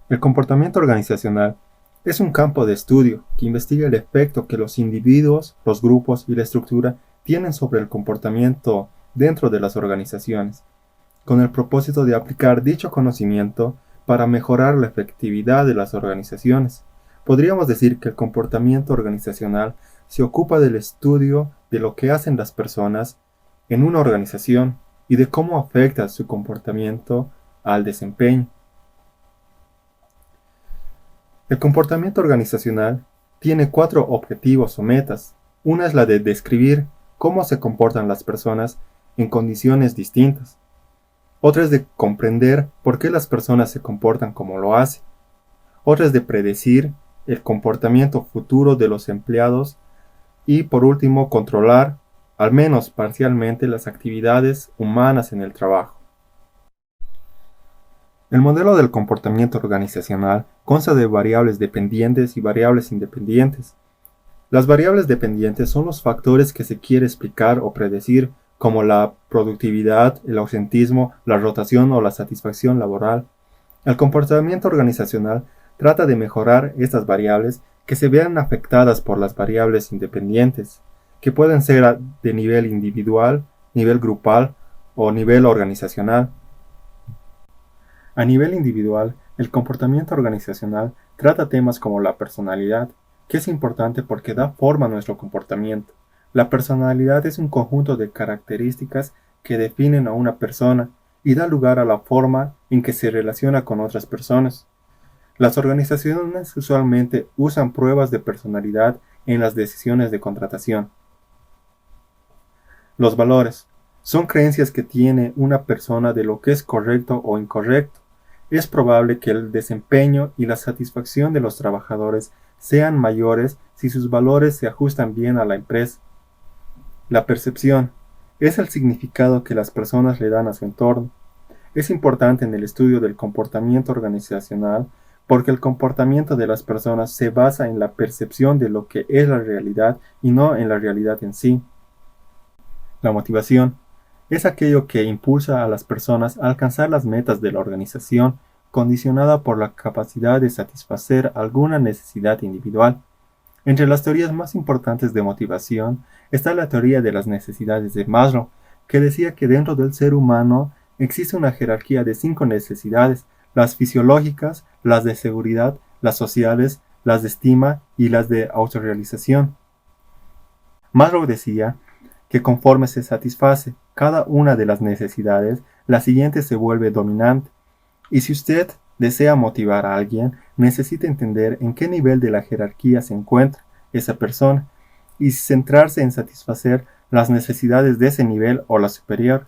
El comportamiento organizacional es un campo de estudio que investiga el efecto que los individuos, los grupos y la estructura tienen sobre el comportamiento dentro de las organizaciones, con el propósito de aplicar dicho conocimiento para mejorar la efectividad de las organizaciones. Podríamos decir que el comportamiento organizacional se ocupa del estudio de lo que hacen las personas en una organización y de cómo afecta su comportamiento al desempeño. El comportamiento organizacional tiene 4 objetivos o metas. Una es la de describir cómo se comportan las personas en condiciones distintas. Otra es de comprender por qué las personas se comportan como lo hacen. Otra es de predecir el comportamiento futuro de los empleados. Y por último, controlar, al menos parcialmente, las actividades humanas en el trabajo. El modelo del comportamiento organizacional consta de variables dependientes y variables independientes. Las variables dependientes son los factores que se quiere explicar o predecir, como la productividad, el ausentismo, la rotación o la satisfacción laboral. El comportamiento organizacional trata de mejorar estas variables que se vean afectadas por las variables independientes, que pueden ser de nivel individual, nivel grupal o nivel organizacional. A nivel individual, el comportamiento organizacional trata temas como la personalidad, que es importante porque da forma a nuestro comportamiento. La personalidad es un conjunto de características que definen a una persona y da lugar a la forma en que se relaciona con otras personas. Las organizaciones usualmente usan pruebas de personalidad en las decisiones de contratación. Los valores son creencias que tiene una persona de lo que es correcto o incorrecto. Es probable que el desempeño y la satisfacción de los trabajadores sean mayores si sus valores se ajustan bien a la empresa. La percepción es el significado que las personas le dan a su entorno. Es importante en el estudio del comportamiento organizacional porque el comportamiento de las personas se basa en la percepción de lo que es la realidad y no en la realidad en sí. La motivación es aquello que impulsa a las personas a alcanzar las metas de la organización, condicionada por la capacidad de satisfacer alguna necesidad individual. Entre las teorías más importantes de motivación está la teoría de las necesidades de Maslow, que decía que dentro del ser humano existe una jerarquía de 5 necesidades: las fisiológicas, las de seguridad, las sociales, las de estima y las de autorrealización. Maslow decía que conforme se satisface cada una de las necesidades, la siguiente se vuelve dominante. Y si usted desea motivar a alguien, necesita entender en qué nivel de la jerarquía se encuentra esa persona y centrarse en satisfacer las necesidades de ese nivel o las superiores.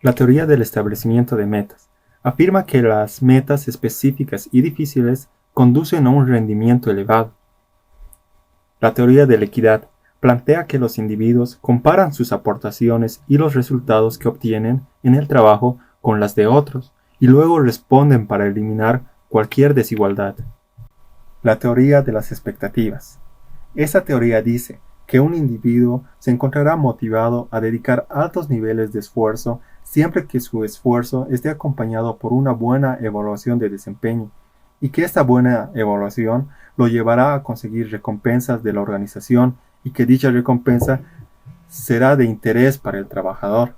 La teoría del establecimiento de metas afirma que las metas específicas y difíciles conducen a un rendimiento elevado. La teoría de la equidad plantea que los individuos comparan sus aportaciones y los resultados que obtienen en el trabajo con las de otros y luego responden para eliminar cualquier desigualdad. La teoría de las expectativas. Esta teoría dice que un individuo se encontrará motivado a dedicar altos niveles de esfuerzo siempre que su esfuerzo esté acompañado por una buena evaluación de desempeño y que esta buena evaluación lo llevará a conseguir recompensas de la organización y que dicha recompensa será de interés para el trabajador.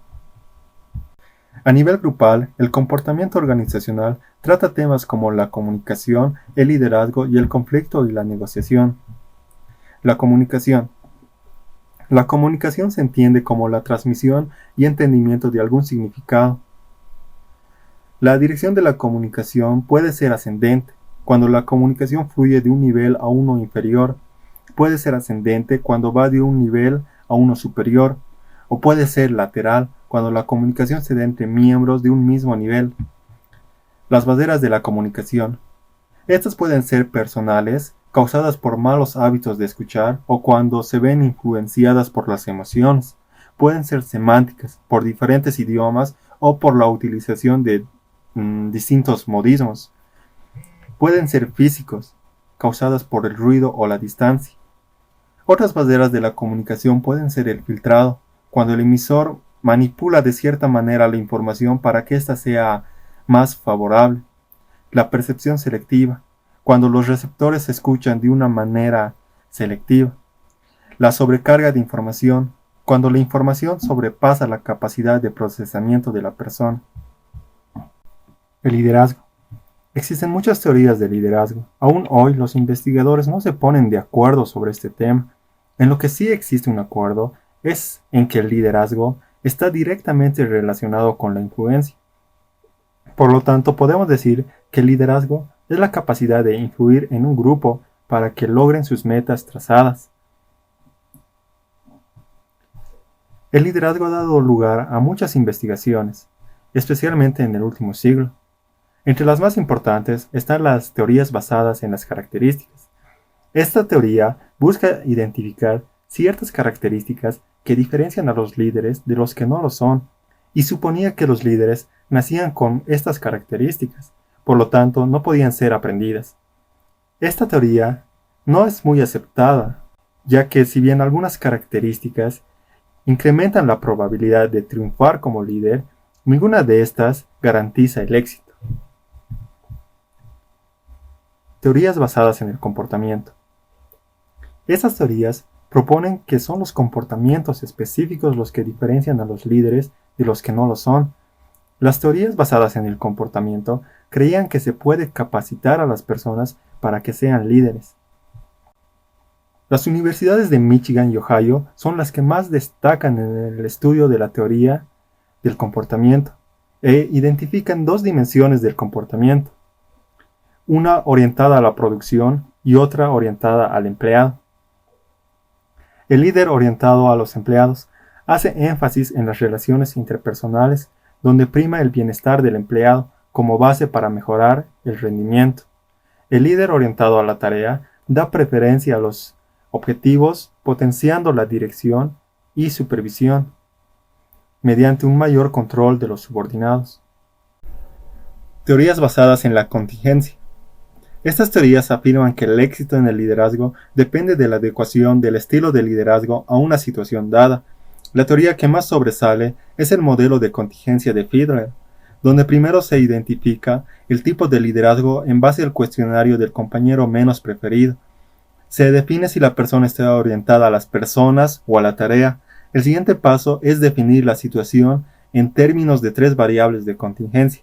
A nivel grupal, el comportamiento organizacional trata temas como la comunicación, el liderazgo y el conflicto y la negociación. La comunicación. La comunicación se entiende como la transmisión y entendimiento de algún significado. La dirección de la comunicación puede ser ascendente, cuando la comunicación fluye de un nivel a uno inferior. Puede ser ascendente cuando va de un nivel a uno superior, o puede ser lateral cuando la comunicación se da entre miembros de un mismo nivel. Las barreras de la comunicación. Estas pueden ser personales, causadas por malos hábitos de escuchar o cuando se ven influenciadas por las emociones. Pueden ser semánticas, por diferentes idiomas o por la utilización de distintos modismos. Pueden ser físicos, causadas por el ruido o la distancia. Otras barreras de la comunicación pueden ser el filtrado, cuando el emisor manipula de cierta manera la información para que ésta sea más favorable. la percepción selectiva, cuando los receptores escuchan de una manera selectiva, la sobrecarga de información, cuando la información sobrepasa la capacidad de procesamiento de la persona. El liderazgo. Existen muchas teorías de liderazgo. Aún hoy los investigadores no se ponen de acuerdo sobre este tema. En lo que sí existe un acuerdo es en que el liderazgo está directamente relacionado con la influencia. Por lo tanto, podemos decir que el liderazgo es la capacidad de influir en un grupo para que logren sus metas trazadas. El liderazgo ha dado lugar a muchas investigaciones, especialmente en el último siglo. Entre las más importantes están las teorías basadas en las características. Esta teoría busca identificar ciertas características que diferencian a los líderes de los que no lo son, y suponía que los líderes nacían con estas características, por lo tanto no podían ser aprendidas. Esta teoría no es muy aceptada, ya que si bien algunas características incrementan la probabilidad de triunfar como líder, ninguna de estas garantiza el éxito. Teorías basadas en el comportamiento. Estas teorías proponen que son los comportamientos específicos los que diferencian a los líderes de los que no lo son. Las teorías basadas en el comportamiento creían que se puede capacitar a las personas para que sean líderes. Las universidades de Michigan y Ohio son las que más destacan en el estudio de la teoría del comportamiento e identifican dos dimensiones del comportamiento, una orientada a la producción y otra orientada al empleado. El líder orientado a los empleados hace énfasis en las relaciones interpersonales, donde prima el bienestar del empleado como base para mejorar el rendimiento. El líder orientado a la tarea da preferencia a los objetivos, potenciando la dirección y supervisión, mediante un mayor control de los subordinados. Teorías basadas en la contingencia. Estas teorías afirman que el éxito en el liderazgo depende de la adecuación del estilo de liderazgo a una situación dada. La teoría que más sobresale es el modelo de contingencia de Fiedler, donde primero se identifica el tipo de liderazgo en base al cuestionario del compañero menos preferido. Se define si la persona está orientada a las personas o a la tarea. El siguiente paso es definir la situación en términos de tres variables de contingencia.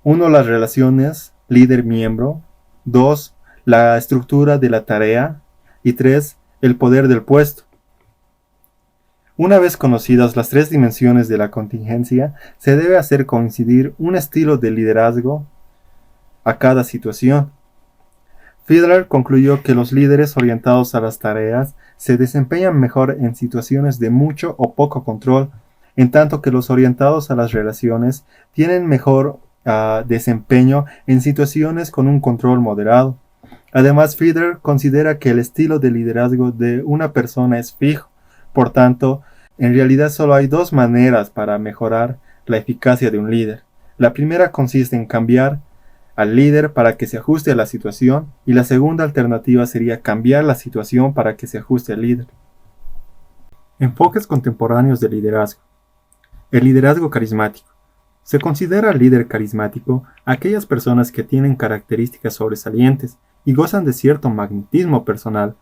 1. Las relaciones líder-miembro. 2. La estructura de la tarea. Y 3. El poder del puesto. Una vez conocidas las tres dimensiones de la contingencia, se debe hacer coincidir un estilo de liderazgo a cada situación. Fiedler concluyó que los líderes orientados a las tareas se desempeñan mejor en situaciones de mucho o poco control, en tanto que los orientados a las relaciones tienen mejor desempeño en situaciones con un control moderado. Además, Fiedler considera que el estilo de liderazgo de una persona es fijo, por tanto, en realidad solo hay dos maneras para mejorar la eficacia de un líder. La primera consiste en cambiar al líder para que se ajuste a la situación, y la segunda alternativa sería cambiar la situación para que se ajuste al líder. Enfoques contemporáneos del liderazgo. El liderazgo carismático. Se considera líder carismático a aquellas personas que tienen características sobresalientes y gozan de cierto magnetismo personal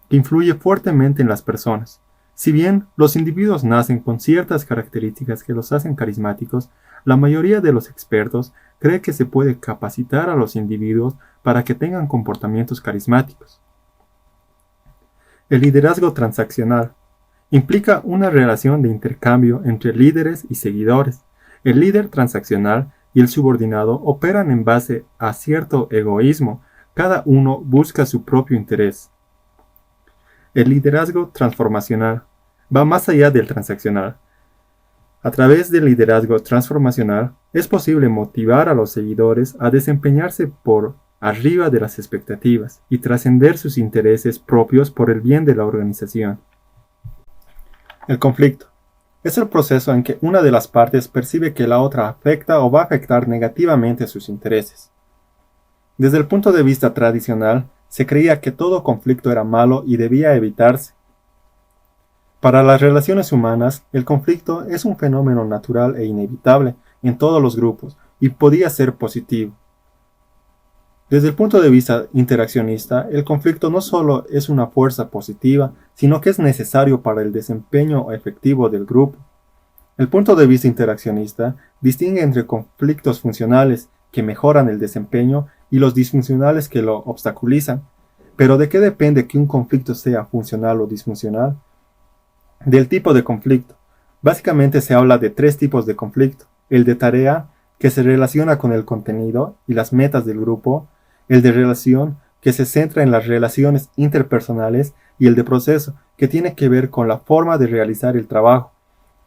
que influye fuertemente en las personas. Si bien los individuos nacen con ciertas características que los hacen carismáticos, la mayoría de los expertos cree que se puede capacitar a los individuos para que tengan comportamientos carismáticos. El liderazgo transaccional implica una relación de intercambio entre líderes y seguidores. El líder transaccional y el subordinado operan en base a cierto egoísmo. Cada uno busca su propio interés. El liderazgo transformacional va más allá del transaccional. A través del liderazgo transformacional es posible motivar a los seguidores a desempeñarse por arriba de las expectativas y trascender sus intereses propios por el bien de la organización. El conflicto es el proceso en que una de las partes percibe que la otra afecta o va a afectar negativamente sus intereses. Desde el punto de vista tradicional, se creía que todo conflicto era malo y debía evitarse. Para las relaciones humanas, el conflicto es un fenómeno natural e inevitable en todos los grupos y podía ser positivo. Desde el punto de vista interaccionista, el conflicto no solo es una fuerza positiva, sino que es necesario para el desempeño efectivo del grupo. El punto de vista interaccionista distingue entre conflictos funcionales que mejoran el desempeño y los disfuncionales que lo obstaculizan. Pero ¿de qué depende que un conflicto sea funcional o disfuncional? Del tipo de conflicto. Básicamente se habla de tres tipos de conflicto. El de tarea, que se relaciona con el contenido y las metas del grupo. El de relación, que se centra en las relaciones interpersonales. Y el de proceso, que tiene que ver con la forma de realizar el trabajo.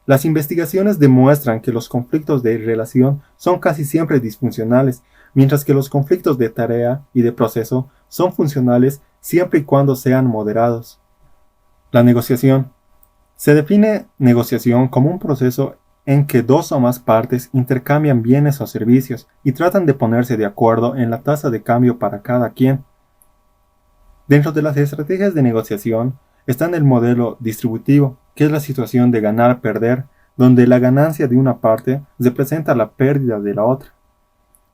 Las investigaciones demuestran que los conflictos de relación son casi siempre disfuncionales, mientras que los conflictos de tarea y de proceso son funcionales siempre y cuando sean moderados. La negociación. Se define negociación como un proceso en que dos o más partes intercambian bienes o servicios y tratan de ponerse de acuerdo en la tasa de cambio para cada quien. Dentro de las estrategias de negociación están el modelo distributivo, que es la situación de ganar-perder, donde la ganancia de una parte representa la pérdida de la otra,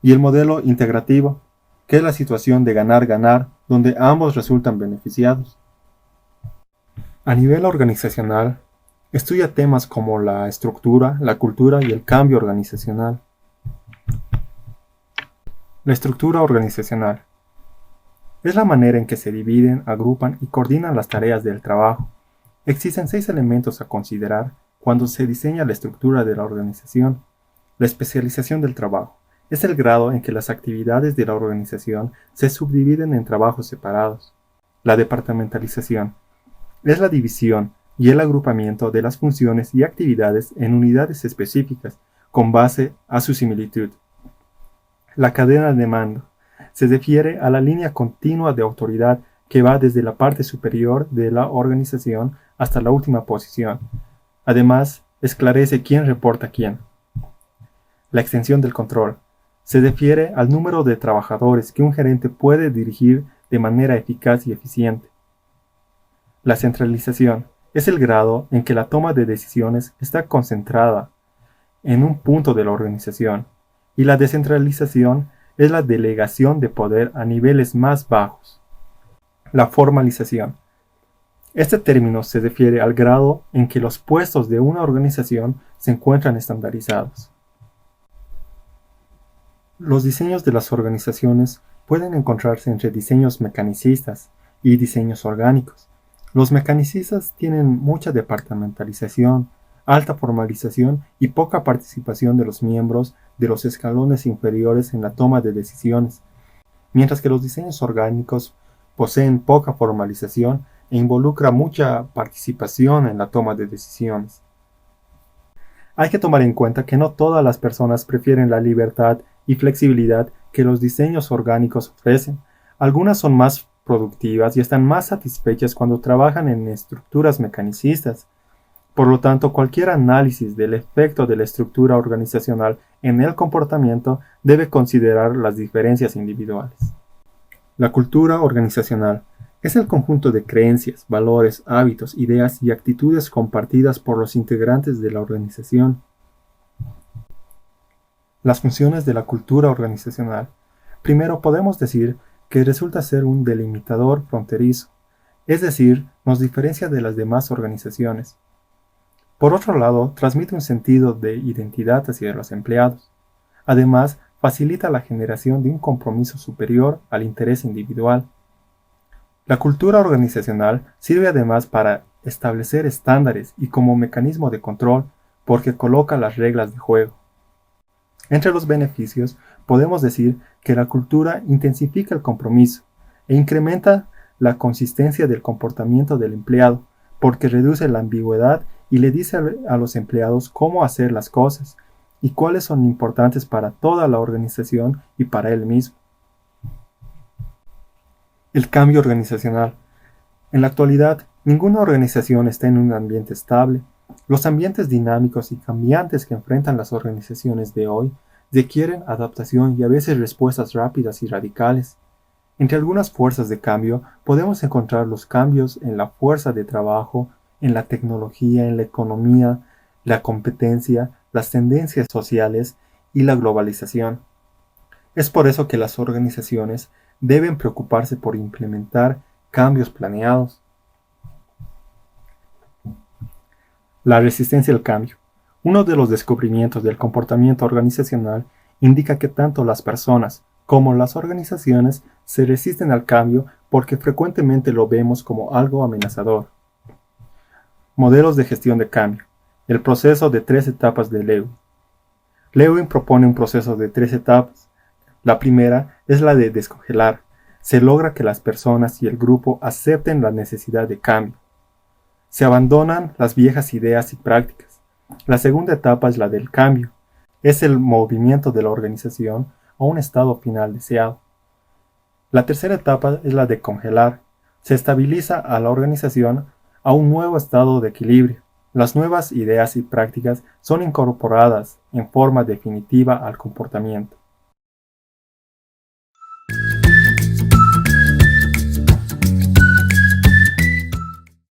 y el modelo integrativo, que es la situación de ganar-ganar, donde ambos resultan beneficiados. A nivel organizacional, estudia temas como la estructura, la cultura y el cambio organizacional. La estructura organizacional es la manera en que se dividen, agrupan y coordinan las tareas del trabajo. Existen 6 elementos a considerar cuando se diseña la estructura de la organización. La especialización del trabajo es el grado en que las actividades de la organización se subdividen en trabajos separados. La departamentalización es la división y el agrupamiento de las funciones y actividades en unidades específicas con base a su similitud. La cadena de mando se refiere a la línea continua de autoridad que va desde la parte superior de la organización hasta la última posición. Además, esclarece quién reporta a quién. La extensión del control se refiere al número de trabajadores que un gerente puede dirigir de manera eficaz y eficiente. La centralización es el grado en que la toma de decisiones está concentrada en un punto de la organización, y la descentralización es la delegación de poder a niveles más bajos. La formalización. Este término se refiere al grado en que los puestos de una organización se encuentran estandarizados. Los diseños de las organizaciones pueden encontrarse entre diseños mecanicistas y diseños orgánicos. Los mecanicistas tienen mucha departamentalización, alta formalización y poca participación de los miembros de los escalones inferiores en la toma de decisiones, mientras que los diseños orgánicos poseen poca formalización e involucra mucha participación en la toma de decisiones. Hay que tomar en cuenta que no todas las personas prefieren la libertad y flexibilidad que los diseños orgánicos ofrecen. Algunas son más productivas y están más satisfechas cuando trabajan en estructuras mecanicistas. Por lo tanto, cualquier análisis del efecto de la estructura organizacional en el comportamiento debe considerar las diferencias individuales. La cultura organizacional es el conjunto de creencias, valores, hábitos, ideas y actitudes compartidas por los integrantes de la organización. Las funciones de la cultura organizacional. Primero podemos decir que resulta ser un delimitador fronterizo, es decir, nos diferencia de las demás organizaciones. Por otro lado, transmite un sentido de identidad hacia los empleados. Además, facilita la generación de un compromiso superior al interés individual. La cultura organizacional sirve además para establecer estándares y como mecanismo de control porque coloca las reglas de juego. Entre los beneficios, podemos decir que la cultura intensifica el compromiso e incrementa la consistencia del comportamiento del empleado porque reduce la ambigüedad y le dice a los empleados cómo hacer las cosas y cuáles son importantes para toda la organización y para él mismo. El cambio organizacional. En la actualidad, ninguna organización está en un ambiente estable. Los ambientes dinámicos y cambiantes que enfrentan las organizaciones de hoy requieren adaptación y a veces respuestas rápidas y radicales. Entre algunas fuerzas de cambio podemos encontrar los cambios en la fuerza de trabajo, en la tecnología, en la economía, la competencia, las tendencias sociales y la globalización. Es por eso que las organizaciones deben preocuparse por implementar cambios planeados. La resistencia al cambio. Uno de los descubrimientos del comportamiento organizacional indica que tanto las personas como las organizaciones se resisten al cambio porque frecuentemente lo vemos como algo amenazador. Modelos de gestión de cambio. El proceso de 3 etapas de Lewin. Lewin propone un proceso de 3 etapas. La primera es la de descongelar. Se logra que las personas y el grupo acepten la necesidad de cambio. Se abandonan las viejas ideas y prácticas. La segunda etapa es la del cambio. Es el movimiento de la organización a un estado final deseado. La tercera etapa es la de congelar. Se estabiliza a la organización a un nuevo estado de equilibrio. Las nuevas ideas y prácticas son incorporadas en forma definitiva al comportamiento.